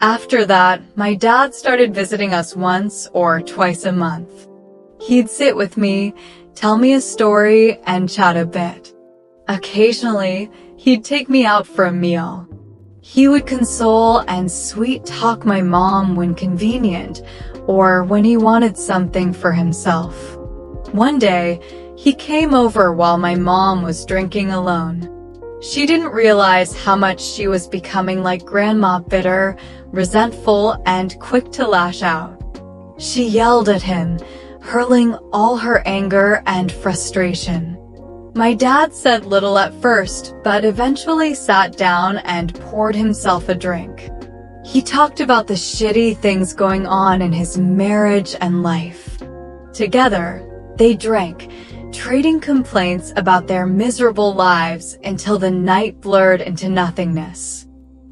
After that, my dad started visiting us once or twice a month. He'd sit with me, tell me a story, and chat a bit. Occasionally, he'd take me out for a meal. He would console and sweet-talk my mom when convenient, or when he wanted something for himself. One day, he came over while my mom was drinking alone. She didn't realize how much she was becoming like Grandma, bitter, resentful, and quick to lash out. She yelled at him, hurling all her anger and frustration. My dad said little at first, but eventually sat down and poured himself a drink. He talked about the shitty things going on in his marriage and life. Together, they drank, trading complaints about their miserable lives until the night blurred into nothingness.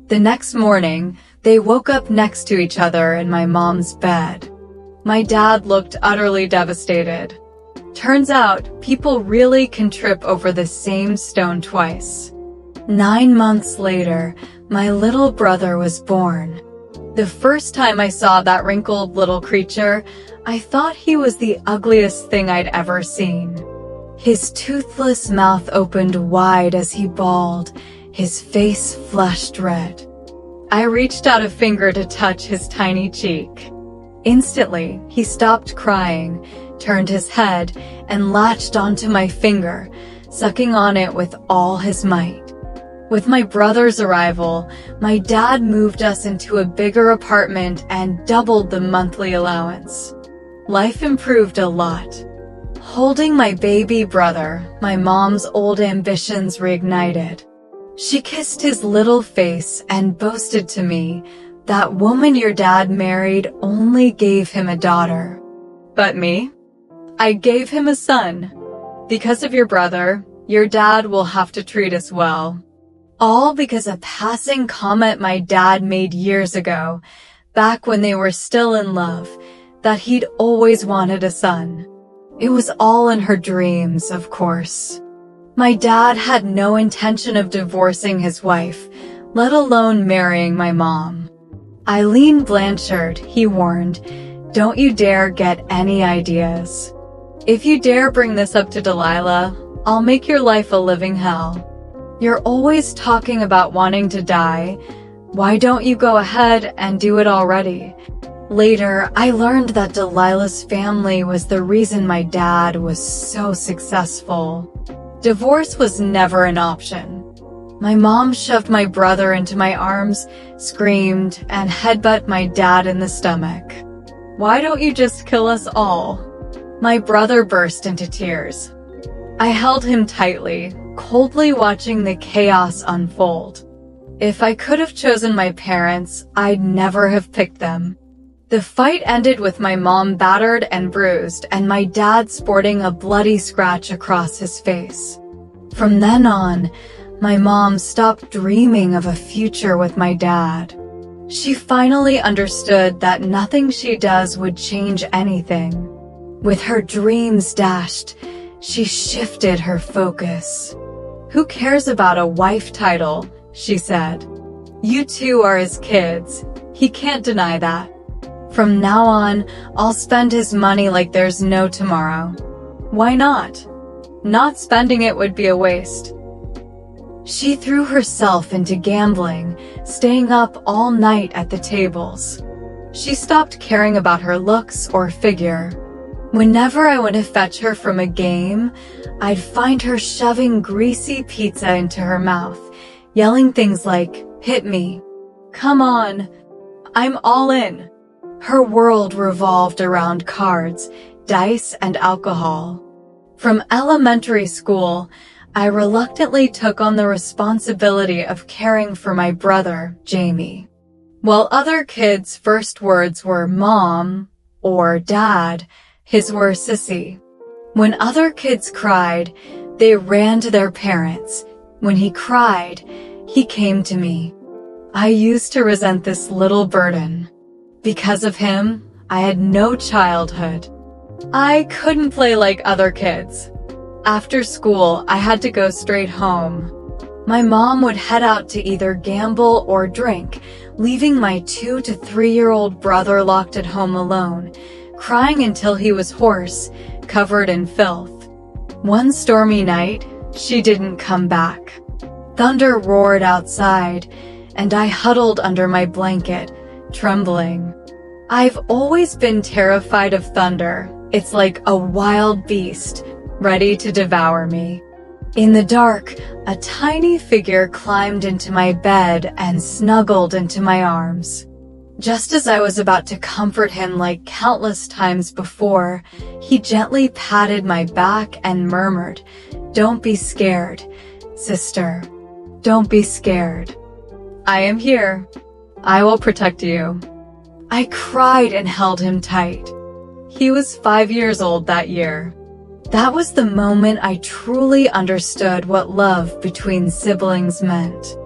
The next morning, they woke up next to each other in my mom's bed. My dad looked utterly devastated. Turns out, people really can trip over the same stone twice. 9 months later, my little brother was born. The first time I saw that wrinkled little creature, I thought he was the ugliest thing I'd ever seen. His toothless mouth opened wide as he bawled, his face flushed red. I reached out a finger to touch his tiny cheek. Instantly, he stopped crying, turned his head, and latched onto my finger, sucking on it with all his might. With my brother's arrival, my dad moved us into a bigger apartment and doubled the monthly allowance. Life improved a lot. Holding my baby brother, my mom's old ambitions reignited. She kissed his little face and boasted to me, "That woman your dad married only gave him a daughter. But me? I gave him a son. Because of your brother, your dad will have to treat us well." All because a passing comment my dad made years ago, back when they were still in love, that he'd always wanted a son. It was all in her dreams, of course. My dad had no intention of divorcing his wife, let alone marrying my mom. "Eileen Blanchard," he warned, "don't you dare get any ideas. If you dare bring this up to Delilah, I'll make your life a living hell. You're always talking about wanting to die. Why don't you go ahead and do it already?" Later, I learned that Delilah's family was the reason my dad was so successful. Divorce was never an option. My mom shoved my brother into my arms, screamed, and headbutted my dad in the stomach. "Why don't you just kill us all?" My brother burst into tears. I held him tightly, coldly watching the chaos unfold. If I could have chosen my parents, I'd never have picked them. The fight ended with my mom battered and bruised and my dad sporting a bloody scratch across his face. From then on, my mom stopped dreaming of a future with my dad. She finally understood that nothing she does would change anything. With her dreams dashed, she shifted her focus. "Who cares about a wife title?" she said. "You two are his kids. He can't deny that. From now on, I'll spend his money like there's no tomorrow." Why not? Not spending it would be a waste. She threw herself into gambling, staying up all night at the tables. She stopped caring about her looks or figure. Whenever I went to fetch her from a game, I'd find her shoving greasy pizza into her mouth, yelling things like, "Hit me. Come on. I'm all in." Her world revolved around cards, dice, and alcohol. From elementary school, I reluctantly took on the responsibility of caring for my brother, Jamie. While other kids' first words were "Mom" or "Dad," his were "Sissy." When other kids cried, they ran to their parents. When he cried, he came to me. I used to resent this little burden. Because of him, I had no childhood. I couldn't play like other kids. After school, I had to go straight home. My mom would head out to either gamble or drink, leaving my 2 to 3-year-old brother locked at home alone, crying until he was hoarse, covered in filth. One stormy night, she didn't come back. Thunder roared outside, and I huddled under my blanket, trembling. I've always been terrified of thunder. It's like a wild beast, ready to devour me. In the dark, a tiny figure climbed into my bed and snuggled into my arms. Just as I was about to comfort him like countless times before, he gently patted my back and murmured, "Don't be scared, sister. Don't be scared. I am here. I will protect you." I cried and held him tight. He was 5 years old that year. That was the moment I truly understood what love between siblings meant.